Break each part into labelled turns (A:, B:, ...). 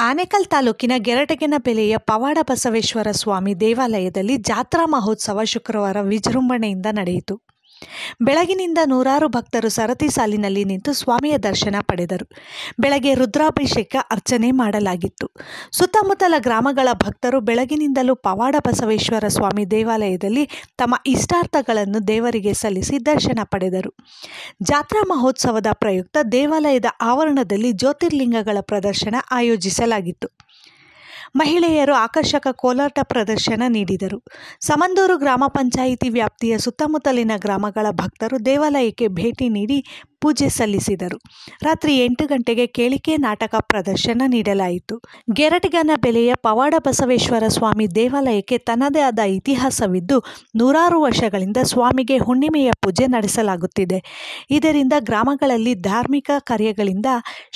A: ಆನೇಕಲ್ ತಾಲೂಕಿನ ಗೆರಟಗೆನಬೆಲೆಯ ಪವಾಡ ಬಸವೇಶ್ವರ ಸ್ವಾಮಿ ದೇವಾಲಯದಲ್ಲಿ ಜಾತ್ರಾ ಮಹೋತ್ಸವ ಶುಕ್ರವಾರ ವಿಜೃಂಭಣೆಯಿಂದ ನಡೆಯಿತು. ಬೆಳಗಿನಿಂದ ನೂರಾರು ಭಕ್ತರು ಸರತಿ ಸಾಲಿನಲ್ಲಿ ನಿಂತು ಸ್ವಾಮಿಯ ದರ್ಶನ ಪಡೆದರು. ಬೆಳಗ್ಗೆ ರುದ್ರಾಭಿಷೇಕ ಅರ್ಚನೆ ಮಾಡಲಾಗಿತ್ತು. ಸುತ್ತಮುತ್ತಲ ಗ್ರಾಮಗಳ ಭಕ್ತರು ಬೆಳಗಿನಿಂದಲೂ ಪವಾಡ ಬಸವೇಶ್ವರ ಸ್ವಾಮಿ ದೇವಾಲಯದಲ್ಲಿ ತಮ್ಮ ಇಷ್ಟಾರ್ಥಗಳನ್ನು ದೇವರಿಗೆ ಸಲ್ಲಿಸಿ ದರ್ಶನ ಪಡೆದರು. ಜಾತ್ರಾ ಮಹೋತ್ಸವದ ಪ್ರಯುಕ್ತ ದೇವಾಲಯದ ಆವರಣದಲ್ಲಿ ಜ್ಯೋತಿರ್ಲಿಂಗಗಳ ಪ್ರದರ್ಶನ ಆಯೋಜಿಸಲಾಗಿತ್ತು. ಮಹಿಳೆಯರು ಆಕರ್ಷಕ ಕೋಲಾಟ ಪ್ರದರ್ಶನ ನೀಡಿದರು. ಸಮಂದೂರು ಗ್ರಾಮ ಪಂಚಾಯಿತಿ ವ್ಯಾಪ್ತಿಯ ಸುತ್ತಮುತ್ತಲಿನ ಗ್ರಾಮಗಳ ಭಕ್ತರು ದೇವಾಲಯಕ್ಕೆ ಭೇಟಿ ನೀಡಿ ಪೂಜೆ ಸಲ್ಲಿಸಿದರು. ರಾತ್ರಿ 8 ಗಂಟೆಗೆ ಕೇಳಿಕೆ ನಾಟಕ ಪ್ರದರ್ಶನ ನೀಡಲಾಯಿತು. ಗೆರಟಗೆನಬೆಲೆಯ ಪವಾಡ ಬಸವೇಶ್ವರ ಸ್ವಾಮಿ ದೇವಾಲಯಕ್ಕೆ ತನ್ನದೇ ಆದ ಇತಿಹಾಸವಿದ್ದು, ನೂರಾರು ವರ್ಷಗಳಿಂದ ಸ್ವಾಮಿಗೆ ಹುಣ್ಣಿಮೆಯ ಪೂಜೆ ನಡೆಸಲಾಗುತ್ತಿದೆ. ಇದರಿಂದ ಗ್ರಾಮಗಳಲ್ಲಿ ಧಾರ್ಮಿಕ ಕಾರ್ಯಗಳಿಂದ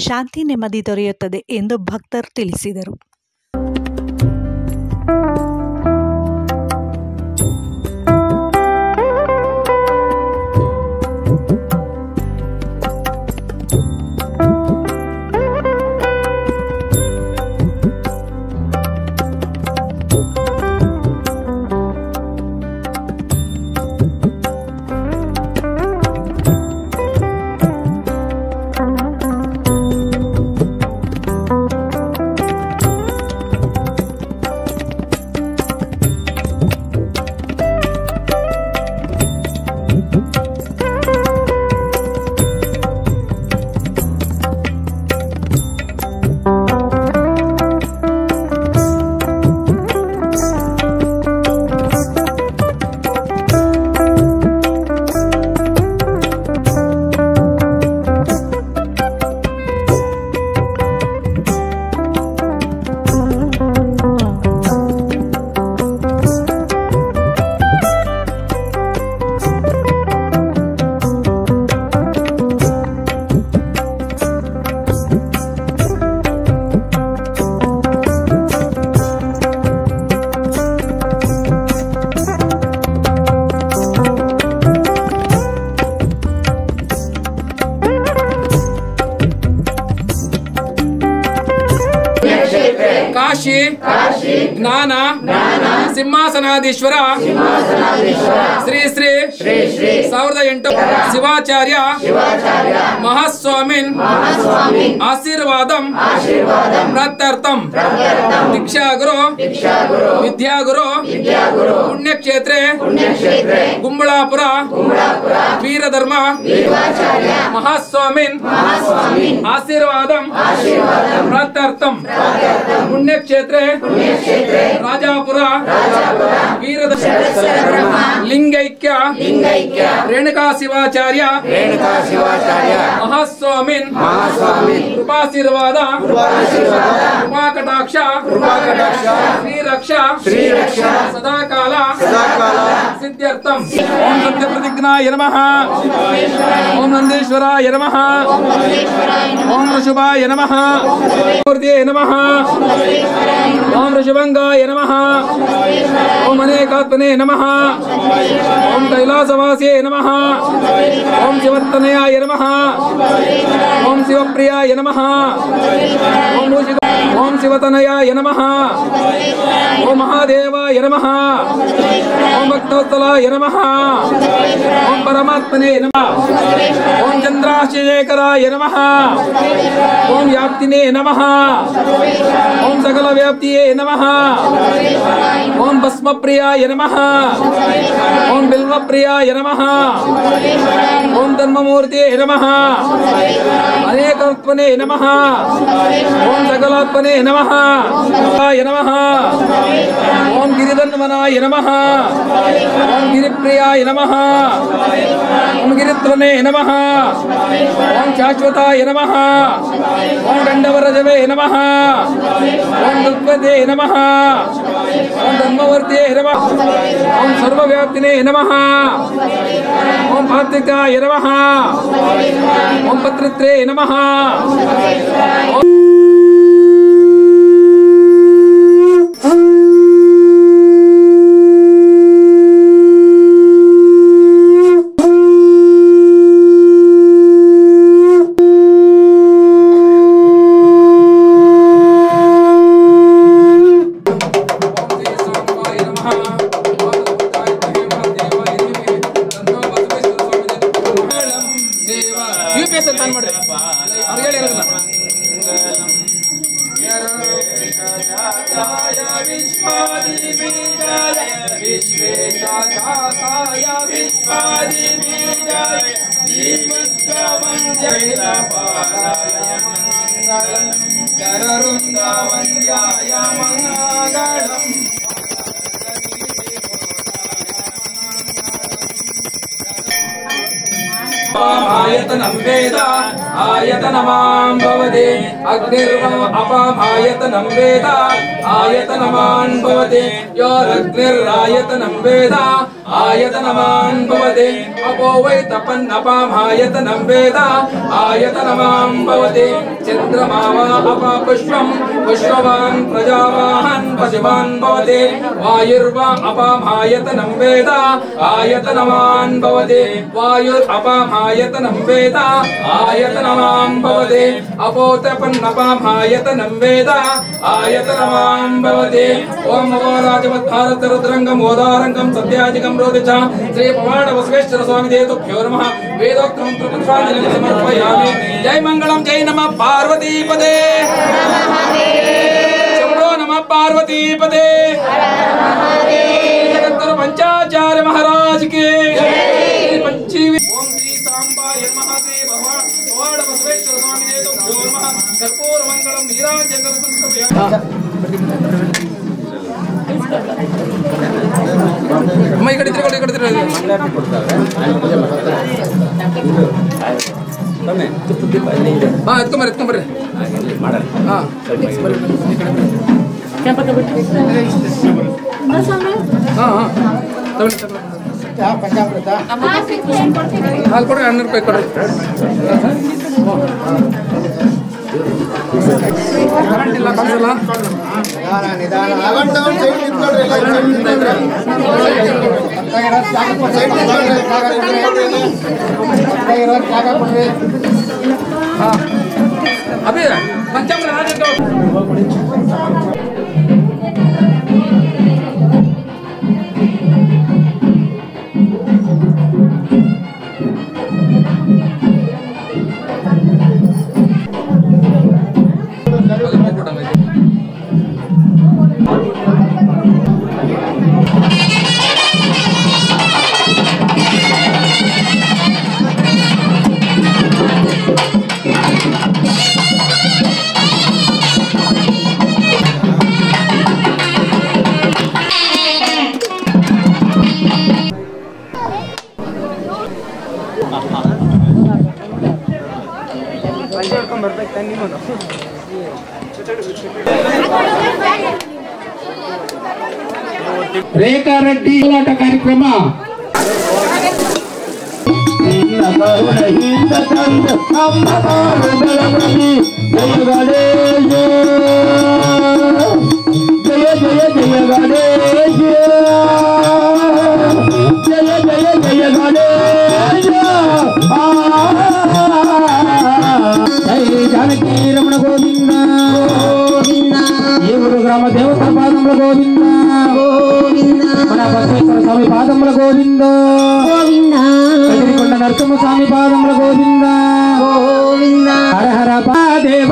A: ಶಾಂತಿ ನೆಮ್ಮದಿ ದೊರೆಯುತ್ತದೆ ಎಂದು ಭಕ್ತರು ತಿಳಿಸಿದರು.
B: ಕಾಶಿ ಜ್ಞಾನ ಸಿಂಹಾಸನಾಧೀಶ್ವರ ಶ್ರೀ ಶ್ರೀ 1008 ಶಿವಾಚಾರ್ಯ ಮಹಾಸ್ವಾಮಿನ್ ಆಶೀರ್ವಾದಂ ಪ್ರಾರ್ಥರ್ಥಂ ದೀಕ್ಷಾಗುರು ವಿದ್ಯಾಗುರು ಪುಣ್ಯಕ್ಷೇತ್ರೆ ಗುಂಬಳಾಪುರ ವೀರಧರ್ಮ ಮಹಾಸ್ವಾಮಿನ್ ಆಶೀರ್ವಾದಂ ಪ್ರಾರ್ಥರ್ಥಂ ಪುಣ್ಯಕ್ಷೇತ್ರೆ ರಾಜಾಪುರ ವೀರಧರ್ಮ ಲಿಂಗೈಕ್ಯ ರೇಣುಕಾ ಶಿವಾಚಾರ್ಯ ಮಹಾಸ್ವಾಮಿನ್ ಕೃಪಾಶೀರ್ವಾದ ಕೃಪಾಕಟಾಕ್ಷ ಶ್ರೀರಕ್ಷ ಸದಾಕಾಲ ಸಿದ್ಧ್ಯರ್ಥಂ. ಓಂ ಸತ್ಯಪ್ರತಿಜ್ಞಾಯ ನಮಃ. ಓಂ ನಂದೀಶ್ವರಾಯ ನಮಃ. ಓಂ ಋಷಭಾಯ ನಮಃ. ಮೂರ್ತಿಯೇ ನಮಃ. ಓಂ ಋಷಭಂಗಾಯ ನಮಃ. ಓಂ ಅನೇಕಾತ್ಮನೇ ನಮಃ. ಓಂ ಕೈಲಾಸವಾಸಿಯೇ ನಮಃ. ಓಂ ಶಿವರ್ತನಯಾಯ ನಮಃ. ಓಂ ಶಿವಪ್ರಿಯಾಯ ನಮಃ. ಓಂ ಶಿವತನಯಾಯ ನಮಃ. ಓಂ ಮಹಾದೇವಾಯ ನಮಃ. ಓಂ ಭಕ್ತವತ್ಸಲಾಯ ನಮಃ. ಓಂ ಪರಮಾತ್ಮನೇ ನಮಃ. ಓಂ ಚಂದ್ರಾಶೇಖರಾಯ ನಮಃ. ಓಂ ವ್ಯಾಪ್ತಿನೇ ನಮಃ. ಓಂ ಸಕಲ ವ್ಯಾಪ್ತಿಯೇ ನಮಃ. ಓಂ ಭಸ್ಮಪ್ರಿಯಾಯ ನಮಃ. ಓಂ ಬಿಲ್ವಪ್ರಿಯಾಯ ನಮಃ. ಓಂ ಧರ್ಮಮೂರ್ತಿಯೇ ನಮಃ. ಅನೇಕತ್ವನೇ ನಮಃ. ಓಂ ಸಕಲಾತ್ಮನೇ ನಮಃ. ನಮಃ. ಓಂ ಗಿರಿಧನ್ವನಾಯ ನಮಃ. ಓಂ ಗಿರಿಪ್ರಿಯಾಯ ನಮಃ. ಓಂ ಗಿರಿತ್ವನೇ ನಮಃ. ಓಂ ಶಾಶ್ವತಾಯ ನಮಃ. ಓಂ ಗಂಡವರಜವೇ ನಮಃ. ಓಂ ದುರ್ಗದೇ ನಮಃ. ಓಂ ಧರ್ಮವರ್ತಿಯೇ ನಮಃ. ಓಂ ಸರ್ವವ್ಯಾಪ್ತಿನೇ ನಮಃ. ಓಂ ಪಾತ್ರಿಕಾಯ ನಮಃ. ಓಂ ಪತ್ರಿತ್ರೇ ನಮಃ. विश्वादिबीजाय विश्वेशाखाय विश्वादिबीजाय श्रीमद्वन्द्याय मंगलम् कररुन्दावन्द्याय मंगलम् आयतनं वेद आयतनमान् भवति अग्निर्वा अपामायतनं वेद आयतनमान् भवति योरग्निरायतनं वेद आयतनमान् भवति अपो वै तपन्नपामायतनं वेद आयतनमान् भवति चन्द्रमा वा अपा पुष्पं पुष्पवान् प्रजावान् पशुवान् भवति वायुर्वा अपामायतनं वेद आयतनमान् भवति वायुर् अपामायतनं वेद आयतनमान् भवति अपोतपन्नपामायतनं वेद आयतनमान् भवति ओम नमो राजमद्भारतरुद्रंगं मोदारंगं सत्याजिकं रोदिच श्री पवाड बसवेश्वर स्वामी देवतुभ्यो नमः वेदोक्तं पुष्पांजलिं समर्पयामि जय मंगलम जय नमः पार्वती पदे शंभो नमः पार्वती पदे जगद्गुरु पंचाचार्य महाराज के पंचीवी ओम श्री सांबाय नमः देव पवाड बसवेश्वर स्वामी देवतुभ्यो नमः कर्पूर मंगलम नीराजन अम्मा ಈ ಕಡೆ ಎತ್ಕೊಂಬರ್ರಿ ಹಾಲು ಕೊಡ್ರಿ 100 ರೂಪಾಯಿ ಕೊಡ್ರಿ ಕರೆಂಟ್ ಇಲ್ಲ ಕಾಣಿಸಲ್ಲ ಅಭಿ ಪಂಚಾಮೃತ ರೇಖಾ ರೆಡ್ಡಿ ಹೋರಾಟ ಕಾರ್ಯಕ್ರಮ ಜಯ ಜಯ ಜಯ ಗಣೇಶ ಜಯ ಜಯ ಜಯ ಗಣೇಶ ಜಯ ಜಾನಕಿ ರಮಣ ಗೋವಿಂದ ಗೋವಿಂದ ದೇವರು ಗ್ರಾಮ ದೇವತಾ ಪಾದముల ಗೋವಿಂದ ಗೋವಿಂದ మన బసవేశ్వర స్వామి పాదముల గోవింద గోవింద కదిరికొండ నరసింహ స్వామి పాదముల గోవింద గోవింద హర హర దేవ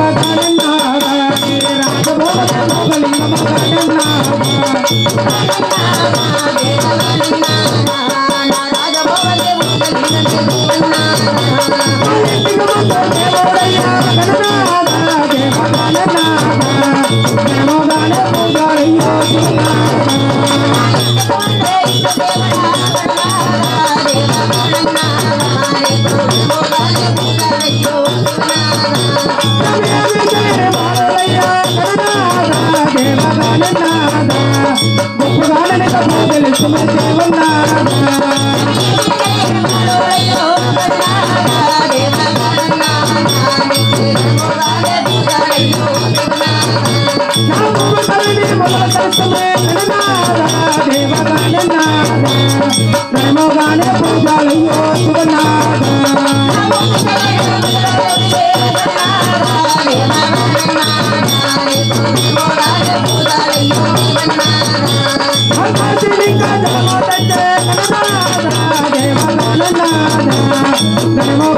C: Namo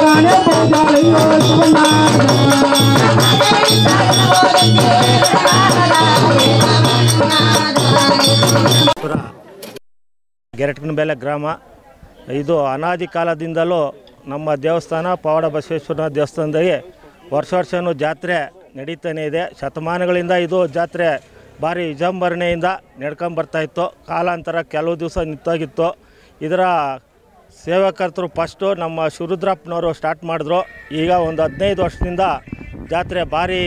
C: ಗೆರಟಕನಬೆಲೆ ಗ್ರಾಮ. ಇದು ಅನಾದಿ ಕಾಲದಿಂದಲೂ ನಮ್ಮ ದೇವಸ್ಥಾನ ಪವಾಡ ಬಸವೇಶ್ವರ ದೇವಸ್ಥಾನದಲ್ಲಿ ವರ್ಷವೂ ಜಾತ್ರೆ ನಡೀತಾನೆ ಇದೆ. ಶತಮಾನಗಳಿಂದ ಇದು ಜಾತ್ರೆ ಭಾರಿ ವಿಜೃಂಭಣೆಯಿಂದ ನಡ್ಕೊಂಬರ್ತಾಯಿತ್ತು. ಕಾಲಾಂತರ ಕೆಲವು ದಿವಸ ನಿಂತೋಗಿತ್ತು. ಇದರ ಸೇವಾಕರ್ತರು ಫಸ್ಟು ನಮ್ಮ ಶಿವರುದ್ರಪ್ಪನವರು ಸ್ಟಾರ್ಟ್ ಮಾಡಿದ್ರು. ಈಗ ಒಂದು 15 ವರ್ಷದಿಂದ ಜಾತ್ರೆ ಭಾರಿ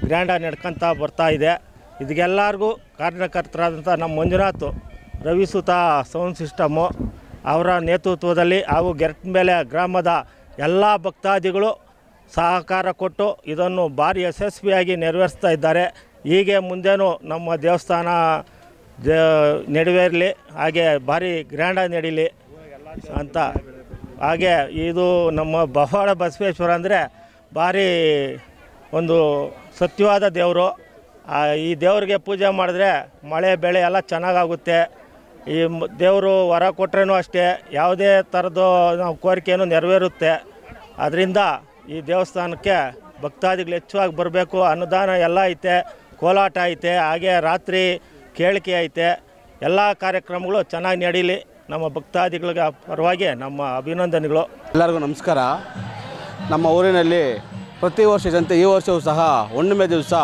C: ಗ್ರ್ಯಾಂಡಾಗಿ ನಡ್ಕೊತ ಬರ್ತಾಯಿದೆ. ಇದಕ್ಕೆಲ್ಲರಿಗೂ ಕಾರಣಕರ್ತರಾದಂಥ ನಮ್ಮ ಮಂಜುನಾಥ್ ರವಿಸುತ ಸೌಂಡ್ ಸಿಸ್ಟಮು ಅವರ ನೇತೃತ್ವದಲ್ಲಿ ಹಾಗೂ ಗೆರಟಕನಬೆಲೆ ಗ್ರಾಮದ ಎಲ್ಲ ಭಕ್ತಾದಿಗಳು ಸಹಕಾರ ಕೊಟ್ಟು ಇದನ್ನು ಭಾರಿ ಯಶಸ್ವಿಯಾಗಿ ನೆರವೇರಿಸ್ತಾ ಇದ್ದಾರೆ. ಹೀಗೆ ಮುಂದೇನೂ ನಮ್ಮ ದೇವಸ್ಥಾನ ನೆರವೇರಲಿ, ಹಾಗೆ ಭಾರಿ ಗ್ರ್ಯಾಂಡಾಗಿ ನಡೀಲಿ ಅಂತ. ಹಾಗೆ ಇದು ನಮ್ಮ ಪವಾಡ ಬಸವೇಶ್ವರ ಅಂದರೆ ಭಾರಿ ಒಂದು ಸತ್ಯವಾದ ದೇವರು. ಈ ದೇವರಿಗೆ ಪೂಜೆ ಮಾಡಿದ್ರೆ ಮಳೆ ಬೆಳೆ ಎಲ್ಲ ಚೆನ್ನಾಗಾಗುತ್ತೆ. ಈ ದೇವರು ವರ ಕೊಟ್ರೇನೂ ಅಷ್ಟೇ ಯಾವುದೇ ಥರದ್ದು ನಾವು ಕೋರಿಕೆಯೂ ನೆರವೇರುತ್ತೆ. ಅದರಿಂದ ಈ ದೇವಸ್ಥಾನಕ್ಕೆ ಭಕ್ತಾದಿಗಳು ಹೆಚ್ಚಾಗಿ ಬರಬೇಕು. ಅನ್ನದಾನ ಎಲ್ಲ ಐತೆ, ಕೋಲಾಟ ಐತೆ, ಹಾಗೆ ರಾತ್ರಿ ಕೇಳಿಕೆ ಐತೆ. ಎಲ್ಲ ಕಾರ್ಯಕ್ರಮಗಳು ಚೆನ್ನಾಗಿ ನಡೀಲಿ. ನಮ್ಮ ಭಕ್ತಾದಿಗಳಿಗೆ ಪರವಾಗಿ ನಮ್ಮ ಅಭಿನಂದನೆಗಳು.
D: ಎಲ್ಲರಿಗೂ ನಮಸ್ಕಾರ. ನಮ್ಮ ಊರಿನಲ್ಲಿ ಪ್ರತಿ ವರ್ಷದಂತೆ ಈ ವರ್ಷವೂ ಸಹ ಹುಣ್ಣಿಮೆ ದಿವಸ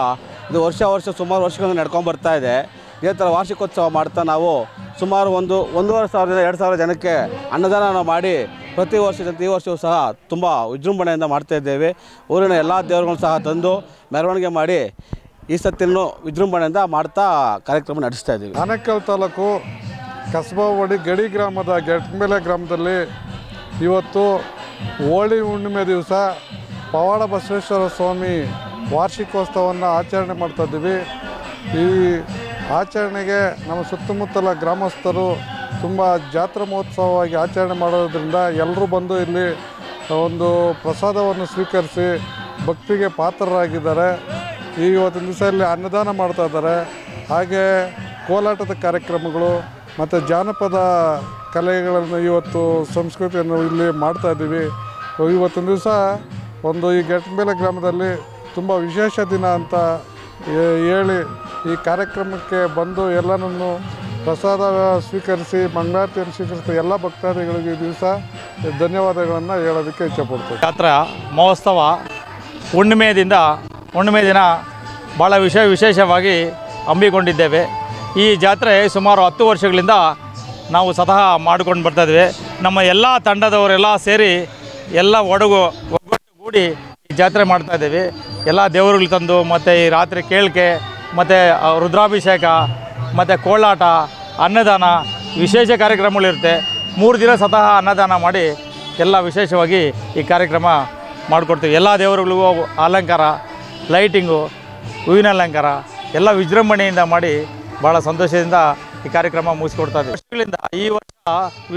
D: ಇದು ವರ್ಷ ಸುಮಾರು ವರ್ಷಗಳಿಂದ ನಡ್ಕೊಂಡು ಬರ್ತಾ ಇದೆ. ಇದೇ ಥರ ವಾರ್ಷಿಕೋತ್ಸವ ಮಾಡ್ತಾ ನಾವು ಸುಮಾರು 1,500 2,000 ಜನಕ್ಕೆ ಅನ್ನದಾನ ಮಾಡಿ ಪ್ರತಿ ವರ್ಷದಂತೆ ಈ ವರ್ಷವೂ ಸಹ ತುಂಬ ವಿಜೃಂಭಣೆಯಿಂದ ಮಾಡ್ತಾಯಿದ್ದೇವೆ. ಊರಿನ ಎಲ್ಲ ದೇವರುಗಳನ್ನು ಸಹ ತಂದು ಮೆರವಣಿಗೆ ಮಾಡಿ ಈ ಸತ್ತಿನೂ ವಿಜೃಂಭಣೆಯಿಂದ ಮಾಡ್ತಾ ಕಾರ್ಯಕ್ರಮ ನಡೆಸ್ತಾ ಇದ್ದೀವಿ.
E: ಆನೇಕಲ್ ತಾಲೂಕು ಕಸಬಾ ಹೋಬಳಿ ಗಡಿ ಗ್ರಾಮದ ಗೆರಟಕನಬೆಲೆ ಗ್ರಾಮದಲ್ಲಿ ಇವತ್ತು ಹೋಳಿ ಹುಣ್ಣಿಮೆ ದಿವಸ ಪವಾಡ ಬಸವೇಶ್ವರ ಸ್ವಾಮಿ ವಾರ್ಷಿಕೋತ್ಸವವನ್ನು ಆಚರಣೆ ಮಾಡ್ತಾಯಿದ್ದೀವಿ. ಈ ಆಚರಣೆಗೆ ನಮ್ಮ ಸುತ್ತಮುತ್ತಲ ಗ್ರಾಮಸ್ಥರು ತುಂಬ ಜಾತ್ರಾ ಮಹೋತ್ಸವವಾಗಿ ಆಚರಣೆ ಮಾಡೋದ್ರಿಂದ ಎಲ್ಲರೂ ಬಂದು ಇಲ್ಲಿ ಒಂದು ಪ್ರಸಾದವನ್ನು ಸ್ವೀಕರಿಸಿ ಭಕ್ತಿಗೆ ಪಾತ್ರರಾಗಿದ್ದಾರೆ. ಇವತ್ತಿನ ದಿವಸ ಇಲ್ಲಿ ಅನ್ನದಾನ ಮಾಡ್ತಾಯಿದ್ದಾರೆ. ಹಾಗೆ ಕೋಲಾಟದ ಕಾರ್ಯಕ್ರಮಗಳು ಮತ್ತು ಜಾನಪದ ಕಲೆಗಳನ್ನು ಇವತ್ತು ಸಂಸ್ಕೃತಿಯನ್ನು ಇಲ್ಲಿ ಮಾಡ್ತಾಯಿದ್ದೀವಿ. ಇವತ್ತಿನ ದಿವಸ ಈ ಗೆರಟಕನಬೆಲೆ ಗ್ರಾಮದಲ್ಲಿ ತುಂಬ ವಿಶೇಷ ದಿನ ಅಂತ ಹೇಳಿ ಈ ಕಾರ್ಯಕ್ರಮಕ್ಕೆ ಬಂದು ಎಲ್ಲನನ್ನು ಪ್ರಸಾದ ಸ್ವೀಕರಿಸಿ ಮಂಗಳಾರತಿಯನ್ನು ಸ್ವೀಕರಿಸಿದ ಎಲ್ಲ ಭಕ್ತಾದಿಗಳಿಗೆ ಈ ದಿವಸ ಧನ್ಯವಾದಗಳನ್ನು ಹೇಳೋದಕ್ಕೆ ಇಚ್ಛಪಡ್ತೀನಿ.
F: ಜಾತ್ರಾ ಮಹೋತ್ಸವ ಹುಣ್ಣಿಮೆ ದಿನ ಭಾಳ ವಿಶೇಷವಾಗಿ ಹಮ್ಮಿಕೊಂಡಿದ್ದೇವೆ. ಈ ಜಾತ್ರೆ ಸುಮಾರು 10 ವರ್ಷಗಳಿಂದ ನಾವು ಸ್ವತಃ ಮಾಡಿಕೊಂಡು ಬರ್ತಾಯಿದ್ದೇವೆ. ನಮ್ಮ ಎಲ್ಲ ತಂಡದವರೆಲ್ಲ ಸೇರಿ ಎಲ್ಲ ಒಗ್ಗಟ್ಟುಗೂಡಿ ಈ ಜಾತ್ರೆ ಮಾಡ್ತಾಯಿದ್ದೇವೆ. ಎಲ್ಲ ದೇವರುಗಳು ತಂದು ಮತ್ತು ಈ ರಾತ್ರಿ ಕೇಳಿಕೆ ಮತ್ತು ರುದ್ರಾಭಿಷೇಕ ಮತ್ತು ಕೋಲಾಟ, ಅನ್ನದಾನ, ವಿಶೇಷ ಕಾರ್ಯಕ್ರಮಗಳಿರುತ್ತೆ. 3 ದಿನ ಸ್ವತಃ ಅನ್ನದಾನ ಮಾಡಿ ಎಲ್ಲ ವಿಶೇಷವಾಗಿ ಈ ಕಾರ್ಯಕ್ರಮ ಮಾಡಿಕೊಡ್ತೀವಿ. ಎಲ್ಲ ದೇವರುಗಳಿಗೂ ಅಲಂಕಾರ, ಲೈಟಿಂಗು, ಹೂವಿನ ಅಲಂಕಾರ ಎಲ್ಲ ವಿಜೃಂಭಣೆಯಿಂದ ಮಾಡಿ ಭಾಳ ಸಂತೋಷದಿಂದ ಈ ಕಾರ್ಯಕ್ರಮ ಮುಗಿಸ್ಕೊಡ್ತಾ ಇದ್ದೀವಿ. ವರ್ಷಗಳಿಂದ ಈ ವರ್ಷ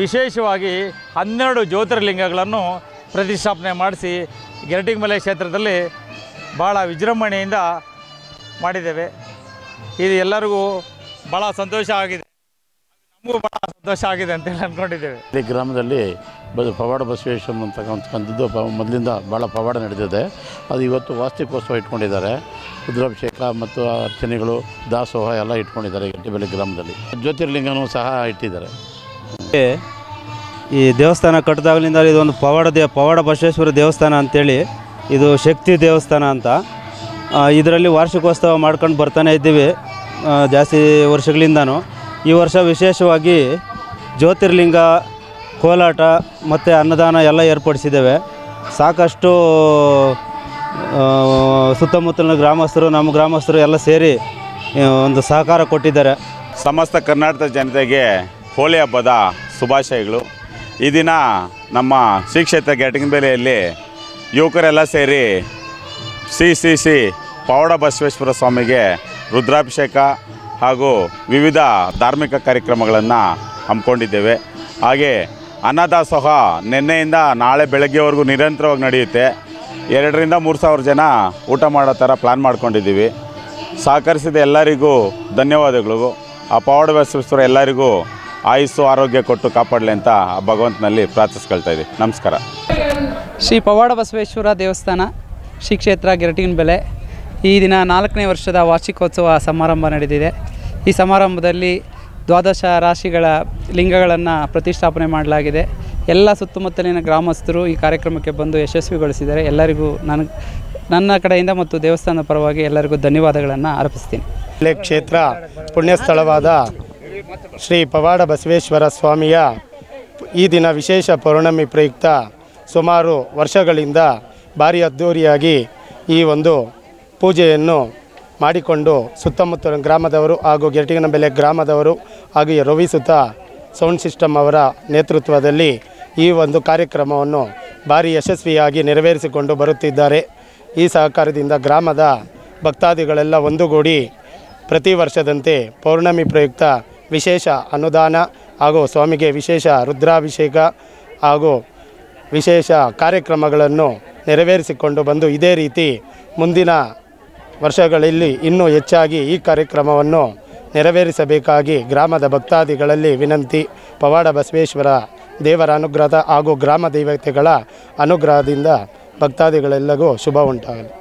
F: ವಿಶೇಷವಾಗಿ 12 ಜ್ಯೋತಿರ್ಲಿಂಗಗಳನ್ನು ಪ್ರತಿಷ್ಠಾಪನೆ ಮಾಡಿಸಿ ಗೆರಟಕನಬೆಲೆ ಕ್ಷೇತ್ರದಲ್ಲಿ ಭಾಳ ವಿಜೃಂಭಣೆಯಿಂದ ಮಾಡಿದ್ದೇವೆ. ಇದು ಎಲ್ಲರಿಗೂ ಭಾಳ ಸಂತೋಷ ಆಗಿದೆ, ನಮಗೂ ಭಾಳ ಸಂತೋಷ ಆಗಿದೆ ಅಂತೇಳಿ ಅಂದ್ಕೊಂಡಿದ್ದೇವೆ.
G: ಈ ಗ್ರಾಮದಲ್ಲಿ ಪವಾಡ ಬಸವೇಶ್ವರ ಅಂತಕ್ಕಂಥದ್ದು ಮೊದಲಿಂದ ಭಾಳ ಪವಾಡ ನಡೆದಿದೆ. ಅದು ಇವತ್ತು ವಾರ್ಷಿಕೋತ್ಸವ ಇಟ್ಕೊಂಡಿದ್ದಾರೆ. ರುದ್ರಾಭಿಷೇಕ ಮತ್ತು ಅರ್ಚನೆಗಳು, ದಾಸೋಹ ಎಲ್ಲ ಇಟ್ಕೊಂಡಿದ್ದಾರೆ ಗೆರಟಕನಬೆಲೆ ಗ್ರಾಮದಲ್ಲಿ. ಜ್ಯೋತಿರ್ಲಿಂಗನೂ ಸಹ ಇಟ್ಟಿದ್ದಾರೆ.
H: ಈ ದೇವಸ್ಥಾನ ಕಟ್ಟಿದಾಗಲಿಂದ ಇದೊಂದು ಪವಾಡ ಬಸವೇಶ್ವರ ದೇವಸ್ಥಾನ ಅಂಥೇಳಿ, ಇದು ಶಕ್ತಿ ದೇವಸ್ಥಾನ ಅಂತ. ಇದರಲ್ಲಿ ವಾರ್ಷಿಕೋತ್ಸವ ಮಾಡ್ಕೊಂಡು ಬರ್ತಾನೆ ಇದ್ದೀವಿ ಜಾಸ್ತಿ ವರ್ಷಗಳಿಂದನೂ. ಈ ವರ್ಷ ವಿಶೇಷವಾಗಿ ಜ್ಯೋತಿರ್ಲಿಂಗ, ಕೋಲಾಟ ಮತ್ತು ಅನ್ನದಾನ ಎಲ್ಲ ಏರ್ಪಡಿಸಿದ್ದೇವೆ. ಸಾಕಷ್ಟು ಸುತ್ತಮುತ್ತಲಿನ ಗ್ರಾಮಸ್ಥರು, ನಮ್ಮ ಗ್ರಾಮಸ್ಥರು ಎಲ್ಲ ಸೇರಿ ಒಂದು ಸಹಕಾರ ಕೊಟ್ಟಿದ್ದಾರೆ.
I: ಸಮಸ್ತ ಕರ್ನಾಟಕದ ಜನತೆಗೆ ಹೋಳಿ ಹಬ್ಬದ ಶುಭಾಶಯಗಳು. ಈ ದಿನ ನಮ್ಮ ಶ್ರೀ ಕ್ಷೇತ್ರ ಗೆರಟಕನಬೆಲೆಯಲ್ಲಿ ಯುವಕರೆಲ್ಲ ಸೇರಿ ಶ್ರೀ ಪವಾಡ ಬಸವೇಶ್ವರ ಸ್ವಾಮಿಗೆ ರುದ್ರಾಭಿಷೇಕ ಹಾಗೂ ವಿವಿಧ ಧಾರ್ಮಿಕ ಕಾರ್ಯಕ್ರಮಗಳನ್ನು ಹಮ್ಮಿಕೊಂಡಿದ್ದೇವೆ. ಹಾಗೆ ಅನ್ನದಾಸೋಹ ನಿನ್ನೆಯಿಂದ ನಾಳೆ ಬೆಳಗ್ಗೆವರೆಗೂ ನಿರಂತರವಾಗಿ ನಡೆಯುತ್ತೆ. 2,000-3,000 ಜನ ಊಟ ಮಾಡೋ ಥರ ಪ್ಲ್ಯಾನ್ ಮಾಡ್ಕೊಂಡಿದ್ದೀವಿ. ಸಹಕರಿಸಿದ ಎಲ್ಲರಿಗೂ ಧನ್ಯವಾದಗಳು. ಆ ಪವಾಡ ಬಸವೇಶ್ವರ ಎಲ್ಲರಿಗೂ ಆಯುಸ್ಸು ಆರೋಗ್ಯ ಕೊಟ್ಟು ಕಾಪಾಡಲಿ ಅಂತ ಭಗವಂತನಲ್ಲಿ ಪ್ರಾರ್ಥಿಸ್ಕೊಳ್ತಾ ಇದ್ದೀವಿ. ನಮಸ್ಕಾರ.
J: ಶ್ರೀ ಪವಾಡ ಬಸವೇಶ್ವರ ದೇವಸ್ಥಾನ ಶ್ರೀ ಕ್ಷೇತ್ರ ಗೆರಟಕನಬೆಲೆ ಈ ದಿನ 4ನೇ ವರ್ಷದ ವಾರ್ಷಿಕೋತ್ಸವ ಸಮಾರಂಭ ನಡೆದಿದೆ. ಈ ಸಮಾರಂಭದಲ್ಲಿ ದ್ವಾದಶ ರಾಶಿಗಳ ಲಿಂಗಗಳನ್ನು ಪ್ರತಿಷ್ಠಾಪನೆ ಮಾಡಲಾಗಿದೆ. ಎಲ್ಲ ಸುತ್ತಮುತ್ತಲಿನ ಗ್ರಾಮಸ್ಥರು ಈ ಕಾರ್ಯಕ್ರಮಕ್ಕೆ ಬಂದು ಯಶಸ್ವಿಗೊಳಿಸಿದ್ದಾರೆ. ಎಲ್ಲರಿಗೂ ನನ್ನ ಕಡೆಯಿಂದ ಮತ್ತು ದೇವಸ್ಥಾನದ ಪರವಾಗಿ ಎಲ್ಲರಿಗೂ ಧನ್ಯವಾದಗಳನ್ನು ಅರ್ಪಿಸ್ತೀನಿ.
K: ಕ್ಷೇತ್ರ ಪುಣ್ಯಸ್ಥಳವಾದ ಶ್ರೀ ಪವಾಡ ಬಸವೇಶ್ವರ ಸ್ವಾಮಿಯ ಈ ದಿನ ವಿಶೇಷ ಪೌರ್ಣಮಿ ಪ್ರಯುಕ್ತ ಸುಮಾರು ವರ್ಷಗಳಿಂದ ಭಾರಿ ಅದ್ಧೂರಿಯಾಗಿ ಈ ಒಂದು ಪೂಜೆಯನ್ನು ಮಾಡಿಕೊಂಡು ಸುತ್ತಮುತ್ತಲಿನ ಗ್ರಾಮದವರು ಹಾಗೂ ಗೆರಟಿಗನಬೆಲೆ ಗ್ರಾಮದವರು ಹಾಗೂ ರವಿಸುತ ಸೌಂಡ್ ಸಿಸ್ಟಮ್ ಅವರ ನೇತೃತ್ವದಲ್ಲಿ ಈ ಒಂದು ಕಾರ್ಯಕ್ರಮವನ್ನು ಭಾರಿ ಯಶಸ್ವಿಯಾಗಿ ನೆರವೇರಿಸಿಕೊಂಡು ಬರುತ್ತಿದ್ದಾರೆ. ಈ ಸಹಕಾರದಿಂದ ಗ್ರಾಮದ ಭಕ್ತಾದಿಗಳೆಲ್ಲ ಒಂದುಗೂಡಿ ಪ್ರತಿ ವರ್ಷದಂತೆ ಪೌರ್ಣಮಿ ಪ್ರಯುಕ್ತ ವಿಶೇಷ ಅನುದಾನ ಹಾಗೂ ಸ್ವಾಮಿಗೆ ವಿಶೇಷ ರುದ್ರಾಭಿಷೇಕ ಹಾಗೂ ವಿಶೇಷ ಕಾರ್ಯಕ್ರಮಗಳನ್ನು ನೆರವೇರಿಸಿಕೊಂಡು ಬಂದು ಇದೇ ರೀತಿ ಮುಂದಿನ ವರ್ಷಗಳಲ್ಲಿ ಇನ್ನೂ ಹೆಚ್ಚಾಗಿ ಈ ಕಾರ್ಯಕ್ರಮವನ್ನು ನೆರವೇರಿಸಬೇಕಾಗಿ ಗ್ರಾಮದ ಭಕ್ತಾದಿಗಳಲ್ಲಿ ವಿನಂತಿ. ಪವಾಡ ಬಸವೇಶ್ವರ ದೇವರ ಅನುಗ್ರಹ ಹಾಗೂ ಗ್ರಾಮ ದೇವತೆಗಳ ಅನುಗ್ರಹದಿಂದ ಭಕ್ತಾದಿಗಳೆಲ್ಲರಿಗೂ ಶುಭ ಉಂಟಾಗಲಿ.